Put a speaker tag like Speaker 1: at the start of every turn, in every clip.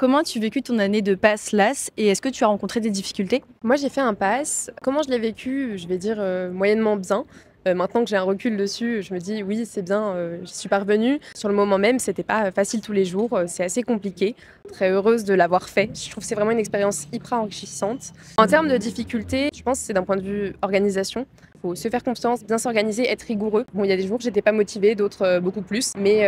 Speaker 1: Comment as-tu vécu ton année de passe LAS et est-ce que tu as rencontré des difficultés?
Speaker 2: Moi, j'ai fait un pass. Comment je l'ai vécu? Je vais dire, moyennement bien. Maintenant que j'ai un recul dessus, je me dis: «Oui, c'est bien, j'y suis parvenue». Sur le moment même, c'était pas facile tous les jours, c'est assez compliqué. Très heureuse de l'avoir fait. Je trouve que c'est vraiment une expérience hyper enrichissante. En termes de difficultés, je pense que c'est d'un point de vue organisation. Il faut se faire confiance, bien s'organiser, être rigoureux. Bon, il y a des jours où j'étais pas motivée, d'autres, beaucoup plus, mais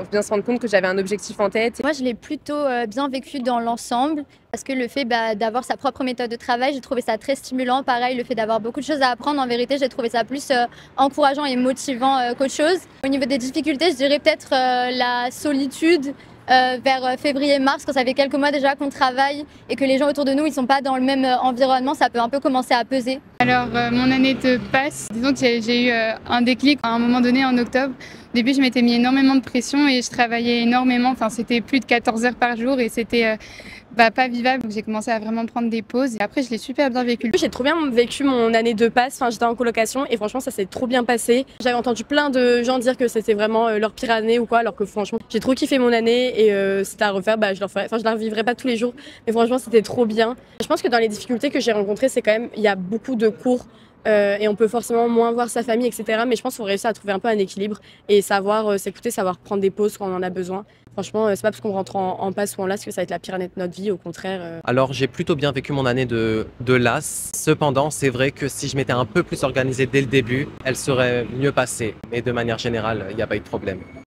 Speaker 2: faut bien se rendre compte que j'avais un objectif en tête.
Speaker 3: Moi, je l'ai plutôt bien vécu dans l'ensemble parce que le fait d'avoir sa propre méthode de travail, j'ai trouvé ça très stimulant. Pareil, le fait d'avoir beaucoup de choses à apprendre, en vérité, j'ai trouvé ça plus encourageant et motivant qu'autre chose. Au niveau des difficultés, je dirais peut-être la solitude. Vers février-mars, quand ça fait quelques mois déjà qu'on travaille et que les gens autour de nous ils sont pas dans le même environnement, ça peut un peu commencer à peser.
Speaker 4: Alors, mon année de passe, disons que j'ai eu un déclic à un moment donné en octobre. Au début, je m'étais mis énormément de pression et je travaillais énormément. Enfin, c'était plus de 14 heures par jour et c'était pas vivable. Donc, j'ai commencé à vraiment prendre des pauses. Et après, je l'ai super bien vécu.
Speaker 2: J'ai trop bien vécu mon année de passe, j'étais en colocation et franchement ça s'est trop bien passé. J'avais entendu plein de gens dire que c'était vraiment leur pire année ou quoi, alors que franchement j'ai trop kiffé mon année et c'était à refaire, je la revivrai pas tous les jours, mais franchement c'était trop bien. Je pense que dans les difficultés que j'ai rencontrées, c'est quand même, il y a beaucoup de cours et on peut forcément moins voir sa famille, etc. Mais je pense qu'il faut réussir à trouver un peu un équilibre et savoir s'écouter, savoir prendre des pauses quand on en a besoin. Franchement, c'est pas parce qu'on rentre en passe ou en LAS que ça va être la pire année de notre vie, au contraire.
Speaker 5: Alors j'ai plutôt bien vécu mon année de LAS. Cependant, c'est vrai que si je m'étais un peu plus organisé dès le début, elle serait mieux passée. Mais de manière générale, il n'y a pas eu de problème.